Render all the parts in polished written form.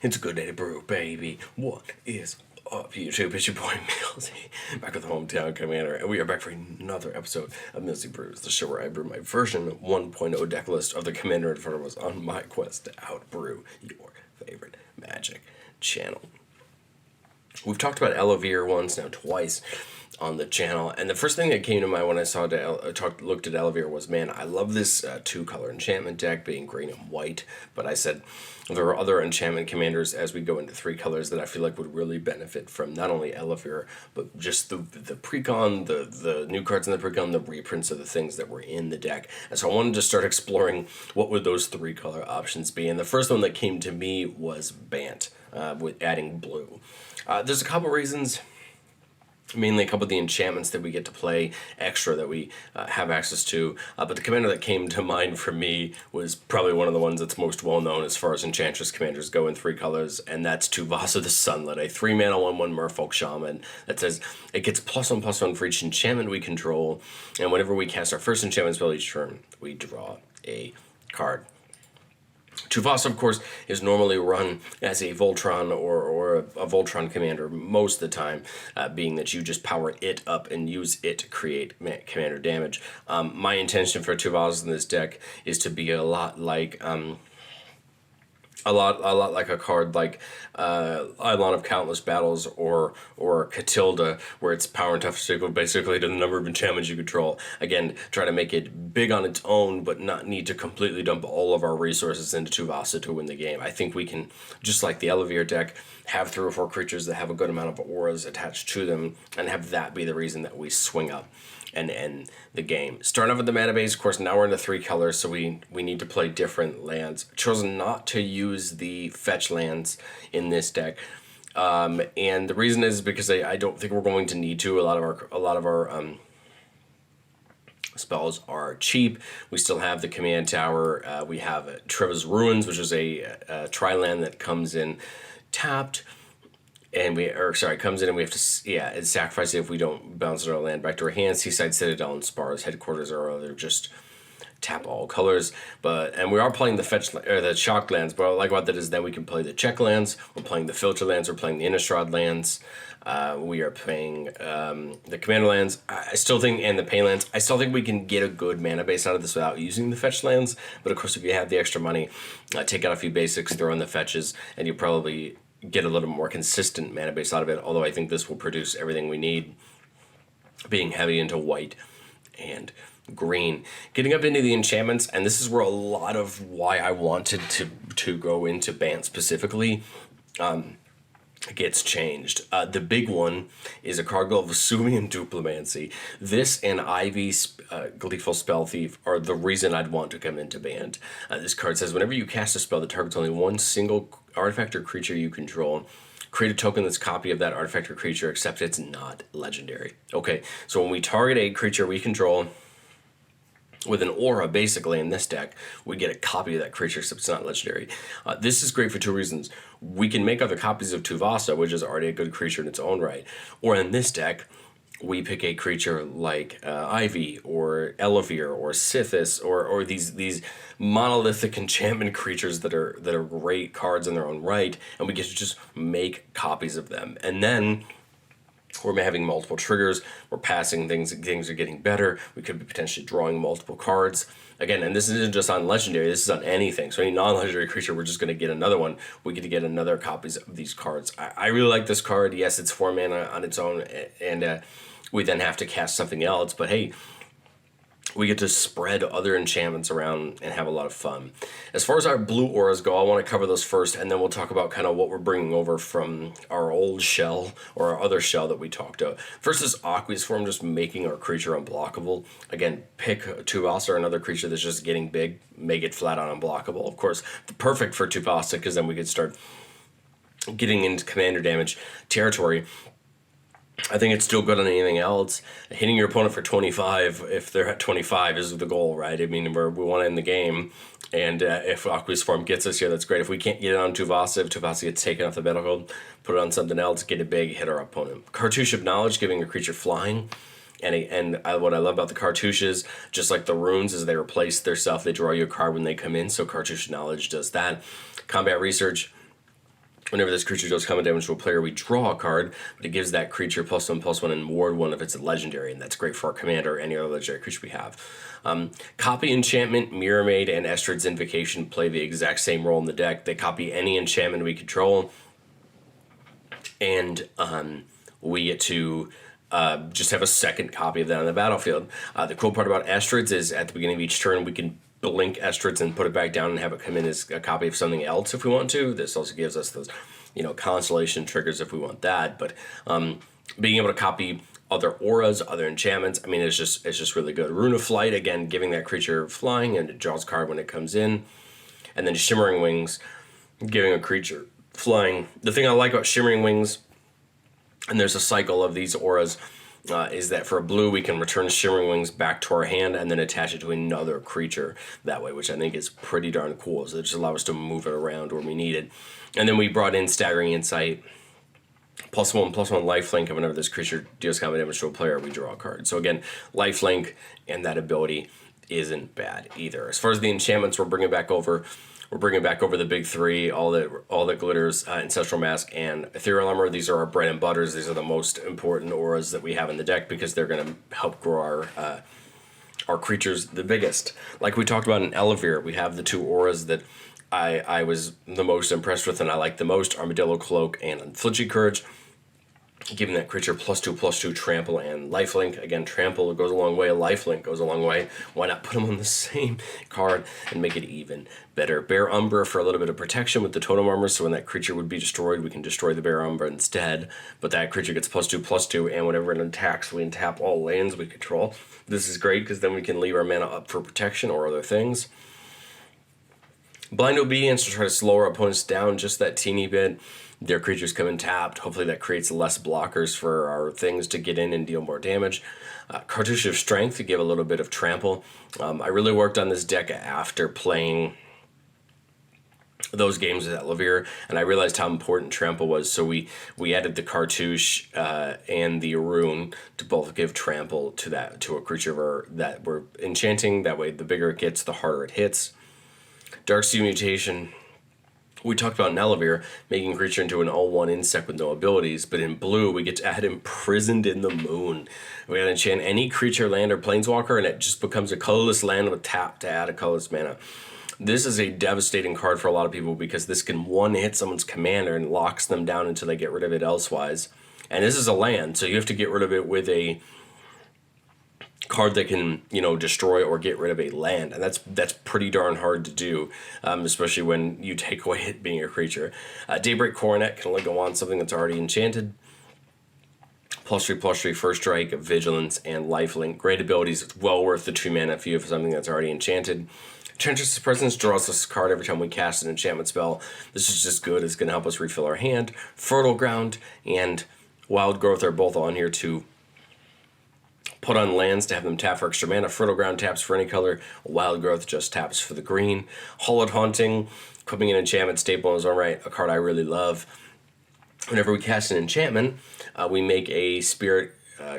It's a good day to brew, baby. What is up, YouTube? It's your boy, Millsy, back with the Hometown Commander, and we are back for another episode of Millsy Brews, the show where I brew my version 1.0 deck list of the Commander in front of us on my quest to outbrew your favorite Magic channel. We've talked about Elevere once, now twice, on the channel, and the first thing that came to mind when I looked at Elevere was, man, I love this two-color enchantment deck being green and white, but I said there are other enchantment commanders as we go into three colors that I feel like would really benefit from not only Elevere, but just the precon, the new cards in the precon, the reprints of the things that were in the deck. And so I wanted to start exploring what would those three color options be, and the first one that came to me was Bant, with adding blue. There's a couple reasons. Mainly a couple of the enchantments that we get to play extra that we have access to. But the commander that came to mind for me was probably one of the ones that's most well known as far as Enchantress commanders go in three colors, and that's Tuvasa the Sunlit, a 3-mana 1/1 Merfolk Shaman that says it gets +1/+1 for each enchantment we control, and whenever we cast our first enchantment spell each turn, we draw a card. Tuvasa, of course, is normally run as a Voltron or a Voltron commander most of the time, being that you just power it up and use it to create commander damage. My intention for Tuvasa in this deck is to be a lot like a lot like a card like Eidolon of Countless Battles or Catilda, where its power and toughness equal basically to the number of enchantments you control. Again, try to make it big on its own, but not need to completely dump all of our resources into Tuvasa to win the game. I think we can, just like the Elevere deck, have 3 or 4 creatures that have a good amount of auras attached to them, and have that be the reason that we swing up and end the game. Starting off with the mana base, of course, now we're into 3 colors, so we need to play different lands. Chosen not to use the fetch lands in this deck, and the reason is because I don't think we're going to need to. A lot of our spells are cheap. We still have the command tower. We have Treva's Ruins, which is a tri-land that comes in tapped. And comes in and we have to, it's sacrifice it if we don't bounce our land back to our hand. Seaside Citadel and Spar's Headquarters are other just tap all colors. And we are playing the shock lands, but what I like about that is then we can play the check lands, we're playing the filter lands, we're playing the Innistrad lands, we are playing the commander lands, I still think, and the pain lands. I still think we can get a good mana base out of this without using the fetch lands, but of course if you have the extra money, take out a few basics, throw in the fetches, and you probably get a little more consistent mana base out of it, although I think this will produce everything we need, being heavy into white and green. Getting up into the enchantments, and this is where a lot of why I wanted to go into Bant specifically gets changed. The big one is a card called Vesuvian Duplimancy. This and Ivy's Gleeful Spell Thief are the reason I'd want to come into Bant. This card says whenever you cast a spell that targets only one single artifact or creature you control, create a token that's a copy of that artifact or creature, except it's not legendary. Okay, so when we target a creature we control with an aura, basically, in this deck, we get a copy of that creature, except it's not legendary. This is great for 2 reasons. We can make other copies of Tuvasa, which is already a good creature in its own right. Or in this deck, we pick a creature like Ivy or Elevere or Sithis or these monolithic enchantment creatures that are great cards in their own right, and we get to just make copies of them. And then we're having multiple triggers, we're passing things are getting better, we could be potentially drawing multiple cards. Again, and this isn't just on legendary, this is on anything. So any non-legendary creature, we're just going to get another one. We get to get another copies of these cards. I really like this card. Yes, it's 4 mana on its own, and we then have to cast something else, but hey, we get to spread other enchantments around and have a lot of fun. As far as our blue auras go, I want to cover those first, and then we'll talk about kind of what we're bringing over from our old shell or our other shell that we talked about. First is Aqueous Form, just making our creature unblockable. Again, pick Tuvasa or another creature that's just getting big, make it flat on unblockable. Of course, perfect for Tuvasa, because then we could start getting into commander damage territory. I think it's still good on anything else. Hitting your opponent for 25, if they're at 25, is the goal, right? I mean, we want to end the game, and if Aqueous Form gets us here, that's great. If we can't get it on Tuvasa, if Tuvasa gets taken off the battlefield, put it on something else, get it big, hit our opponent. Cartouche of Knowledge, giving a creature flying. What I love about the cartouches, just like the runes, is they replace their stuff. They draw you a card when they come in, so Cartouche of Knowledge does that. Combat Research, Whenever this creature deals combat damage to a player, we draw a card, but it gives that creature +1/+1 and ward 1 if it's a legendary, and that's great for our commander or any other legendary creature we have. Copy enchantment, Mirror Maid, and Estrid's Invocation play the exact same role in the deck. They copy any enchantment we control, and we get to just have a second copy of that on the battlefield. The cool part about Estrid's is at the beginning of each turn, we can blink Estrid's and put it back down and have it come in as a copy of something else if we want to. This also gives us those, constellation triggers if we want that. But being able to copy other auras, other enchantments, it's just really good. Rune of Flight, again, giving that creature flying, and it draws a card when it comes in. And then Shimmering Wings, giving a creature flying. The thing I like about Shimmering Wings, and there's a cycle of these auras, is that for a blue, we can return Shimmering Wings back to our hand and then attach it to another creature that way, which I think is pretty darn cool. So it just allows us to move it around where we need it. And then we brought in Staggering Insight, +1/+1 lifelink, and whenever this creature deals combat damage to a player, we draw a card. So again, lifelink and that ability isn't bad either. As far as the enchantments, we're bringing back over the big three, all that glitters, Ancestral Mask, and Ethereal Armor. These are our bread and butters. These are the most important auras that we have in the deck because they're going to help grow our creatures the biggest. Like we talked about in Elevere, we have the two auras that I was the most impressed with and I like the most, Armadillo Cloak and Unflinching Courage. Giving that creature +2/+2 trample and lifelink. Again, trample goes a long way, lifelink goes a long way. Why not put them on the same card and make it even better? Bear Umbra for a little bit of protection with the totem armor, so when that creature would be destroyed, we can destroy the Bear Umbra instead. But that creature gets +2/+2, and whenever it attacks, we untap all lands we control. This is great because then we can leave our mana up for protection or other things. Blind Obedience to try to slow our opponents down just that teeny bit. Their creatures come in tapped. Hopefully that creates less blockers for our things to get in and deal more damage. Cartouche of Strength to give a little bit of trample. I really worked on this deck after playing those games at Elevere, and I realized how important trample was. So we added the Cartouche and the Rune to both give trample to a creature that we're enchanting. That way, the bigger it gets, the harder it hits. Darksteel Mutation. We talked about in Elevere, making a creature into an all-1 insect with no abilities, but in blue, we get to add Imprisoned in the Moon. We gotta enchant any creature, land, or planeswalker, and it just becomes a colorless land with tap to add a colorless mana. This is a devastating card for a lot of people because this can one-hit someone's commander and locks them down until they get rid of it elsewise. And this is a land, so you have to get rid of it with a card that can, destroy or get rid of a land, and that's pretty darn hard to do, especially when you take away it being a creature. Daybreak Coronet can only go on something that's already enchanted. +3/+3 First Strike, Vigilance, and Lifelink. Great abilities. It's well worth the 2 mana if you have something that's already enchanted. Enchantress's Presence draws us a card every time we cast an enchantment spell. This is just good. It's going to help us refill our hand. Fertile Ground and Wild Growth are both on here too. Put on lands to have them tap for extra mana. Fertile Ground taps for any color. Wild Growth just taps for the green. Hollowed Haunting, equipping an enchantment staple in its own right, a card I really love. Whenever we cast an enchantment, we make a Spirit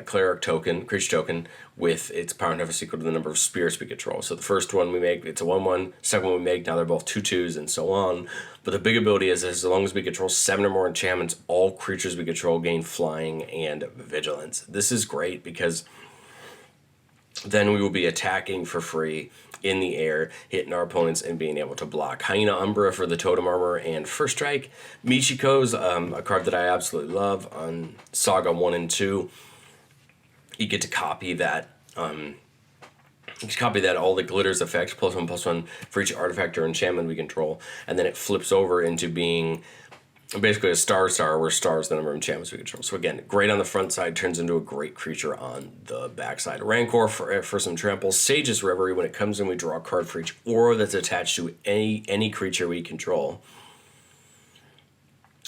Cleric token, creature token, with its power and toughness equal to the number of spirits we control. So the first one we make, it's a 1/1. Second one we make, now they're both 2/2s, and so on. But the big ability is as long as we control 7 or more enchantments, all creatures we control gain flying and vigilance. This is great because then we will be attacking for free in the air, hitting our opponents and being able to block. Hyena Umbra for the totem armor and First Strike. Michiko's a card that I absolutely love on Saga 1 and 2. You get to copy that. All the glitters effect, +1/+1 for each artifact or enchantment we control, and then it flips over into being basically a star, where star is the number of enchantments we control. So again, great on the front side, turns into a great creature on the back side. Rancor for some trample. Sage's Reverie, when it comes in, we draw a card for each aura that's attached to any creature we control.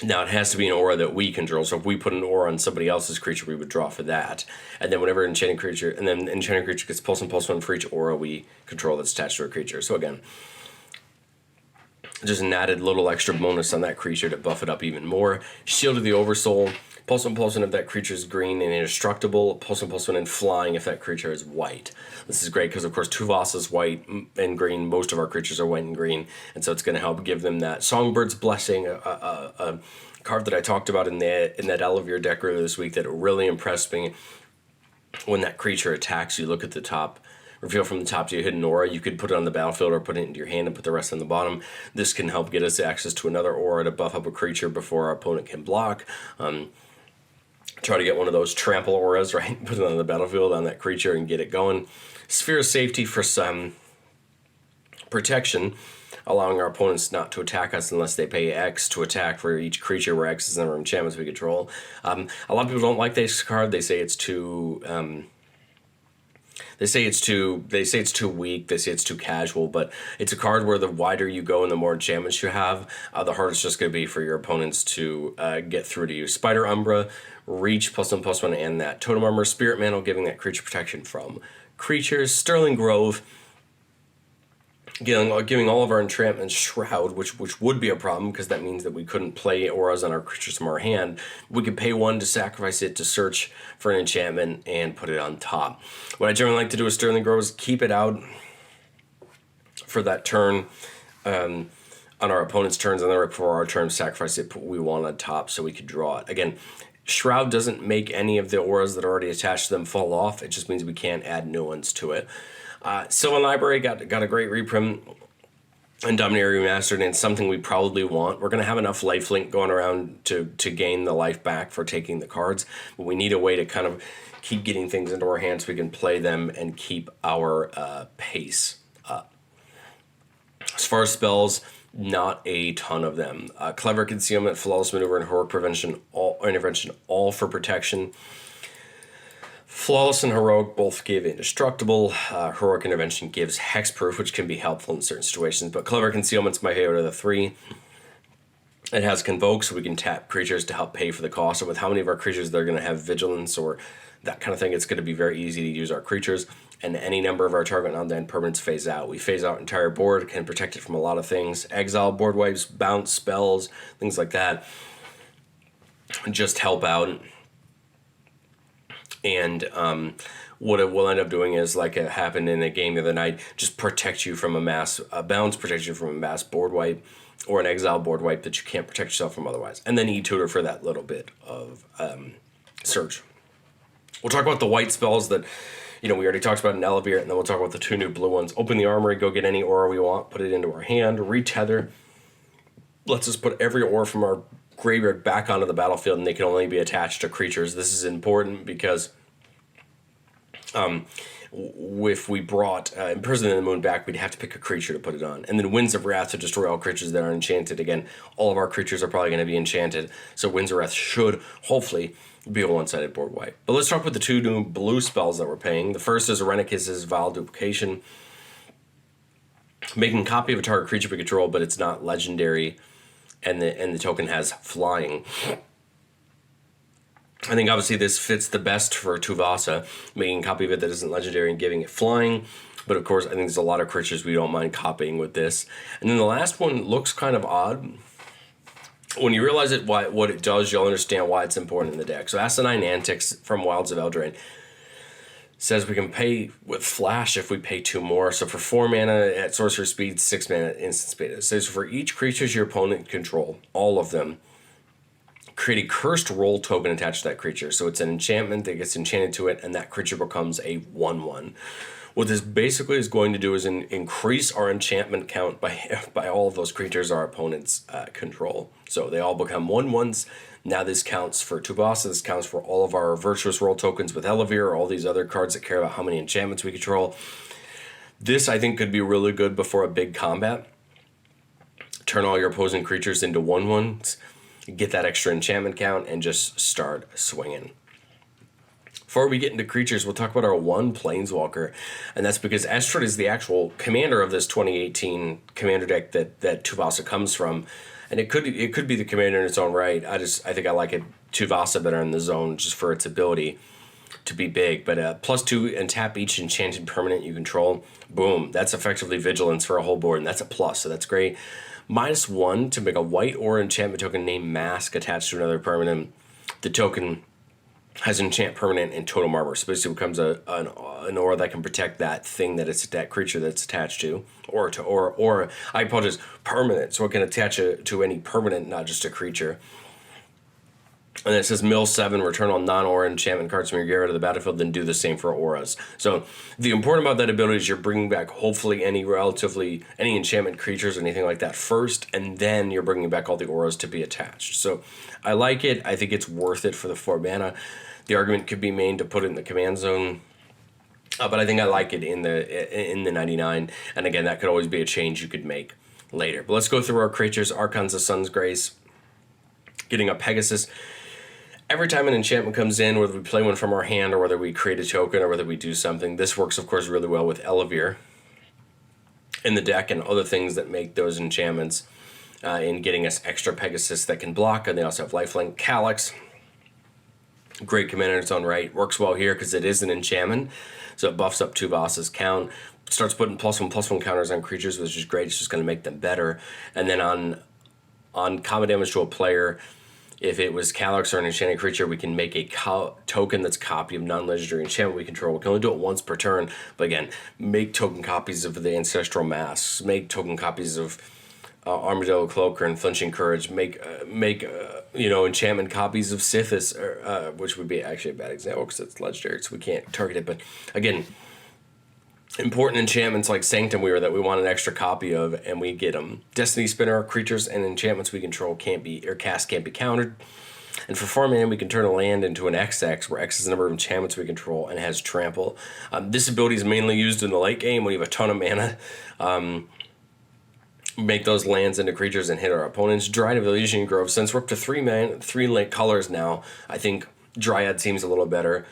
Now, it has to be an aura that we control, so if we put an aura on somebody else's creature, we would draw for that. And then whenever enchanting creature gets +1/+1 for each aura we control that's attached to a creature. So again, just an added little extra bonus on that creature to buff it up even more. Shield of the Oversoul, +1/+1 if that creature is green and indestructible. +1/+1 and flying if that creature is white. This is great because, of course, Tuvasa is white and green. Most of our creatures are white and green, and so it's going to help give them that Songbird's Blessing, a card that I talked about in that Elevir deck earlier this week that really impressed me. When that creature attacks, you look at the top, reveal from the top to your hidden aura. You could put it on the battlefield or put it into your hand and put the rest on the bottom. This can help get us access to another aura to buff up a creature before our opponent can block. Try to get one of those trample auras, right? Put it on the battlefield on that creature and get it going. Sphere of Safety for some protection, allowing our opponents not to attack us unless they pay X to attack for each creature, where X is the number of enchantments we control. A lot of people don't like this card. They say it's too. They say it's too weak. They say it's too casual. But it's a card where the wider you go and the more enchantments you have, the harder it's just going to be for your opponents to get through to you. Spider Umbra, Reach +1/+1, and that Totem Armor, Spirit Mantle, giving that creature protection from creatures. Sterling Grove, giving all of our enchantments Shroud, which would be a problem because that means that we couldn't play auras on our creatures from our hand. We could pay 1 to sacrifice it to search for an enchantment and put it on top. What I generally like to do with Sterling Grove is keep it out for that turn on our opponent's turns, and then right before our turn, sacrifice it, put what we want on top so we could draw it. Again, Shroud doesn't make any of the auras that are already attached to them fall off. It just means we can't add new ones to it. Sylvan Library got a great reprint and Dominaria Remastered, and it's something we probably want. We're going to have enough lifelink going around to gain the life back for taking the cards, but we need a way to kind of keep getting things into our hands so we can play them and keep our pace up. As far as spells, not a ton of them. Clever Concealment, Flawless Maneuver, and Heroic Intervention, all for protection. Flawless and Heroic both give Indestructible. Heroic Intervention gives Hexproof, which can be helpful in certain situations, but Clever Concealment's my favorite of the three. It has Convoke, so we can tap creatures to help pay for the cost. And with how many of our creatures they're going to have Vigilance or that kind of thing, it's going to be very easy to use our creatures. And any number of our target non-land permanents phase out. We phase out entire board, can protect it from a lot of things. Exile, board wipes, bounce, spells, things like that. Just help out. And what it will end up doing is, like it happened in a game the other night, just protect you from a bounce protects you from a mass board wipe, or an exile board wipe that you can't protect yourself from otherwise. And then E-Tutor for that little bit of search. We'll talk about the white spells that, we already talked about in Elevir, and then we'll talk about the 2 new blue ones. Open the Armory, go get any aura we want, put it into our hand. Retether lets us put every aura from our graveyard back onto the battlefield, and they can only be attached to creatures. This is important because if we brought Imprison in the Moon back, we'd have to pick a creature to put it on. And then Winds of Wrath to destroy all creatures that are enchanted. Again, all of our creatures are probably going to be enchanted, so Winds of Wrath should, hopefully, be a one-sided board wipe. But let's talk about the 2 new blue spells that we're paying. The first is Arenicus' Vile Duplication. Making a copy of a target creature we control, but it's not legendary, and the token has flying. I think obviously this fits the best for Tuvasa, making a copy of it that isn't legendary and giving it flying. But of course, I think there's a lot of creatures we don't mind copying with this. And then the last one looks kind of odd. When you realize what it does, you'll understand why it's important in the deck. So Asinine Antics from Wilds of Eldraine says we can pay with Flash if we pay 2 more. So for 4 mana at sorcerer speed, 6 mana at instant speed. It says for each creature your opponent control, all of them, create a cursed roll token attached to that creature. So it's an enchantment that gets enchanted to it, and that creature becomes a 1/1. What this basically is going to do is increase our enchantment count by all of those creatures our opponents control. So they all become 1/1s. Now this counts for Tuvasa, this counts for all of our Virtuous Roll tokens with Elevir, all these other cards that care about how many enchantments we control. This, I think, could be really good before a big combat. Turn all your opposing creatures into 1/1s, get that extra enchantment count, and just start swinging. Before we get into creatures, we'll talk about our 1 Planeswalker, and that's because Estrad is the actual commander of this 2018 commander deck that Tuvasa comes from, and it could be the commander in its own right. I think I like it Tuvasa better in the zone just for its ability to be big. But +2 and tap each enchanted permanent you control. Boom, that's effectively Vigilance for a whole board, and that's a plus, so that's great. -1 to make a white or enchantment token named Mask attached to another permanent. the token has enchant permanent and totem armor. So basically it becomes an aura that can protect that thing that creature that's attached to, or I apologize, permanent. So it can attach to any permanent, not just a creature. And then it says mill 7, return all non-aura enchantment cards from your graveyard to the battlefield, then do the same for auras. So the important about that ability is you're bringing back hopefully any enchantment creatures or anything like that first, and then you're bringing back all the auras to be attached. So I like it. I think it's worth it for the 4 mana. The argument could be made to put it in the command zone, but I think I like it in the 99. And again, that could always be a change you could make later. But let's go through our creatures. Archons of Sun's Grace, getting a Pegasus. Every time an enchantment comes in, whether we play one from our hand or whether we create a token or whether we do something, this works, of course, really well with Elevere in the deck and other things that make those enchantments in getting us extra Pegasus that can block. And they also have lifelink. Calyx, great command in its own right. Works well here because it is an enchantment, so it buffs up Tuvasa's count. Starts putting +1/+1 counters on creatures, which is great. It's just going to make them better. And then on combat damage to a player, if it was Calyx or an enchanted creature, we can make a token that's a copy of non-legendary enchantment we control. We can only do it once per turn, but again, make token copies of the Ancestral Masks, make token copies of Armadillo Cloaker and Flinching Courage, make enchantment copies of Sithis, which would be actually a bad example because it's legendary, so we can't target it. But again, important enchantments like Sanctum Weaver that we want an extra copy of, and we get them. Destiny Spinner, creatures and enchantments we control can't be countered. And for 4 mana, we can turn a land into an XX, where X is the number of enchantments we control and has trample. This ability is mainly used in the late game when you have a ton of mana. Make those lands into creatures and hit our opponents. Dryad of Elysian Grove, since we're up to 3 late colors now, I think Dryad seems a little better,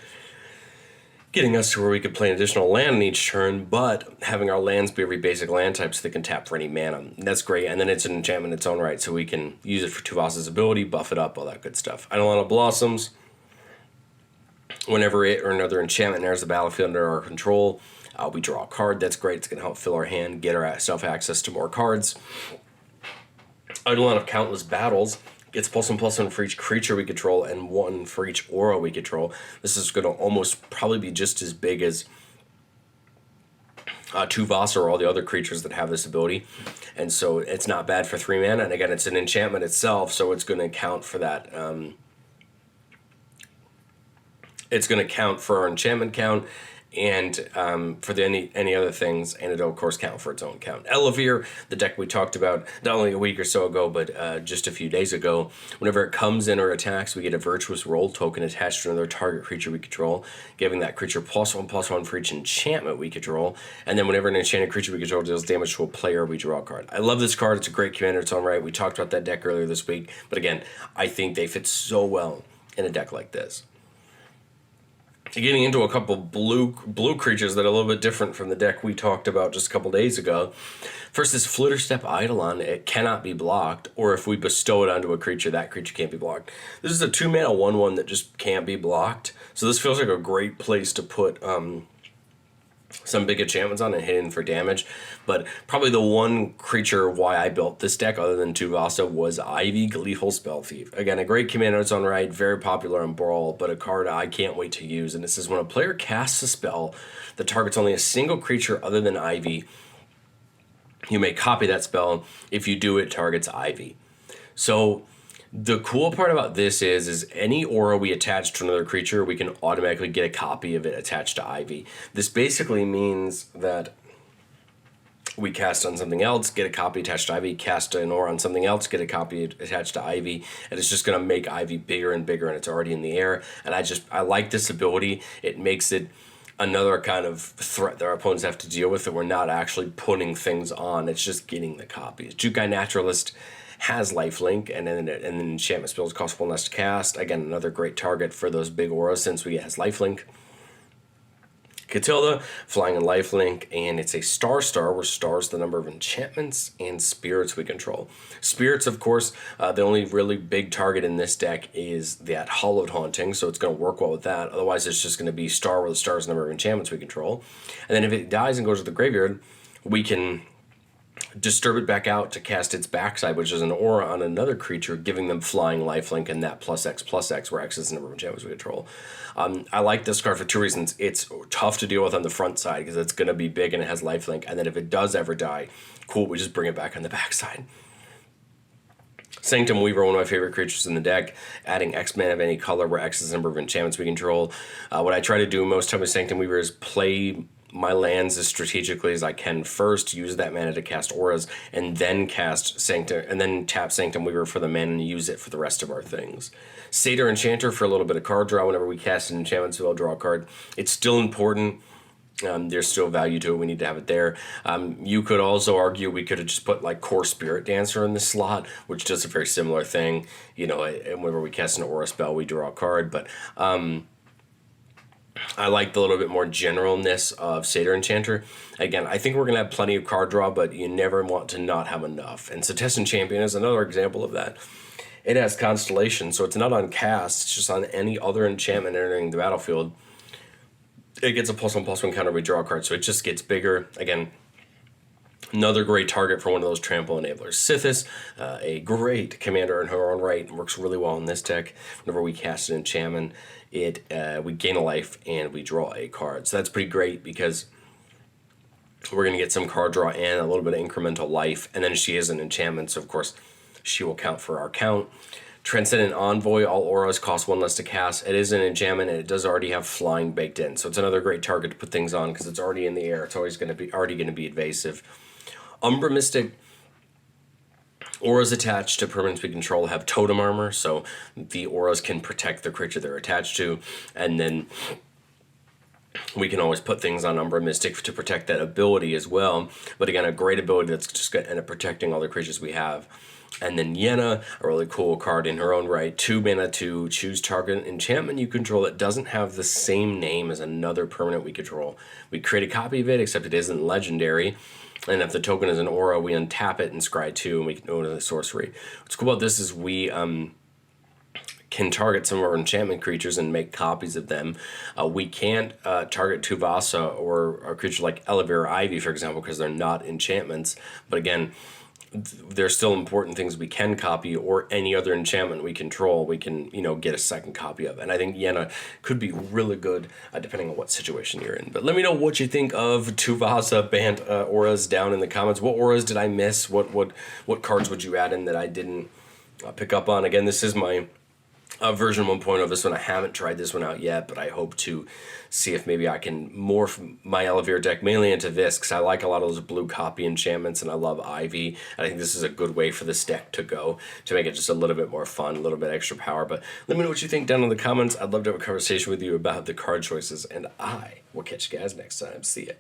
getting us to where we could play an additional land in each turn, but having our lands be every basic land type so they can tap for any mana. And that's great, and then it's an enchantment in its own right, so we can use it for Tuvasa's ability, buff it up, all that good stuff. Eidolon Blossoms, whenever it or another enchantment enters the battlefield under our control, we draw a card. That's great. It's going to help fill our hand, get ourselves access to more cards. Eidolon of Countless Battles gets +1/+1 for each creature we control and 1 for each aura we control. This is going to almost probably be just as big as Tuvasa or all the other creatures that have this ability. And so it's not bad for 3 mana. And again, it's an enchantment itself, so it's going to count for that. It's going to count for our enchantment count and for any other things, and it'll of course count for its own count. Elevere, the deck we talked about not only a week or so ago, but just a few days ago. Whenever it comes in or attacks, we get a Virtuous Roll token attached to another target creature we control, giving that creature +1/+1 for each enchantment we control. And then whenever an enchanted creature we control deals damage to a player, we draw a card. I love this card. It's a great commander in its own right. We talked about that deck earlier this week, but again, I think they fit so well in a deck like this. Getting into a couple blue creatures that are a little bit different from the deck we talked about just a couple days ago. First is Flitterstep Eidolon. It cannot be blocked, or if we bestow it onto a creature, that creature can't be blocked. This is a 2 mana 1/1 that just can't be blocked. So this feels like a great place to put some big enchantments on and hit in for damage. But probably the one creature why I built this deck other than Tuvasa was Ivy, Gleeful Spell Thief. Again, a great commander in its own right, very popular in Brawl, but a card I can't wait to use. And this is when a player casts a spell that targets only a single creature other than Ivy, you may copy that spell. If you do, it targets Ivy. So the cool part about this is any aura we attach to another creature, we can automatically get a copy of it attached to Ivy. This basically means that we cast on something else, get a copy attached to Ivy, cast an aura on something else, get a copy attached to Ivy, and it's just going to make Ivy bigger and bigger, and it's already in the air. And I like this ability. It makes it another kind of threat that our opponents have to deal with that we're not actually putting things on. It's just getting the copies. Jukai Naturalist has lifelink, and then enchantment spells cost 1 less to cast. Again, another great target for those big auras since we has lifelink. Catilda, flying and lifelink, and it's a star where stars the number of enchantments and spirits we control. Spirits, of course, the only really big target in this deck is that Hallowed Haunting, so it's going to work well with that. Otherwise, it's just going to be star where the stars the number of enchantments we control. And then if it dies and goes to the graveyard, we can disturb it back out to cast its backside, which is an aura on another creature, giving them flying, lifelink, and that +X/+X, where X is the number of enchantments we control. I like this card for two reasons. It's tough to deal with on the front side because it's going to be big and it has lifelink, and then if it does ever die, cool, we just bring it back on the backside. Sanctum Weaver, one of my favorite creatures in the deck, adding X mana of any color where X is the number of enchantments we control. What I try to do most time with Sanctum Weaver is play my lands as strategically as I can first, use that mana to cast auras, and then cast Sanctum, and then tap Sanctum Weaver for the mana and use it for the rest of our things. Satyr Enchanter for a little bit of card draw. Whenever we cast an enchantment spell, draw a card. It's still important. There's still value to it. We need to have it there. You could also argue we could have just put like Core Spirit Dancer in this slot, which does a very similar thing. You know, whenever we cast an aura spell, we draw a card. But I like the little bit more generalness of Satyr Enchanter. Again, I think we're going to have plenty of card draw, but you never want to not have enough. And Setessan Champion is another example of that. It has Constellation, so it's not on cast. It's just on any other enchantment entering the battlefield. It gets a +1/+1 counter, we draw a card, so it just gets bigger. Again, another great target for one of those trample enablers. Sithis, a great commander in her own right, works really well in this deck. Whenever we cast an enchantment, we gain a life and we draw a card. So that's pretty great because we're going to get some card draw and a little bit of incremental life. And then she is an enchantment, so of course she will count for our count. Transcendent Envoy, all auras cost 1 less to cast. It is an enchantment and it does already have flying baked in. So it's another great target to put things on because it's already in the air. It's always going to be evasive. Umbra Mystic, auras attached to permanents we control have totem armor, so the auras can protect the creature they're attached to, and then we can always put things on Umbra Mystic to protect that ability as well. But again, a great ability that's just going to end up protecting all the creatures we have. And then Yenna, a really cool card in her own right. 2 mana to choose target enchantment you control that doesn't have the same name as another permanent we control. We create a copy of it, except it isn't legendary. And if the token is an aura, we untap it and scry 2, and we can own the sorcery. What's cool about this is we can target some of our enchantment creatures and make copies of them. We can't target Tuvasa or a creature like Elevere Ivy, for example, because they're not enchantments. But again, there's still important things we can copy, or any other enchantment we control, we can, get a second copy of. And I think Yenna could be really good, depending on what situation you're in. But let me know what you think of Tuvasa Bant auras down in the comments. What auras did I miss? What cards would you add in that I didn't pick up on? Again, this is my version 1.0 of this one. I haven't tried this one out yet, but I hope to see if maybe I can morph my Elevere deck mainly into this, because I like a lot of those blue copy enchantments, and I love Ivy. And I think this is a good way for this deck to go, to make it just a little bit more fun, a little bit extra power. But let me know what you think down in the comments. I'd love to have a conversation with you about the card choices, and I will catch you guys next time. See ya.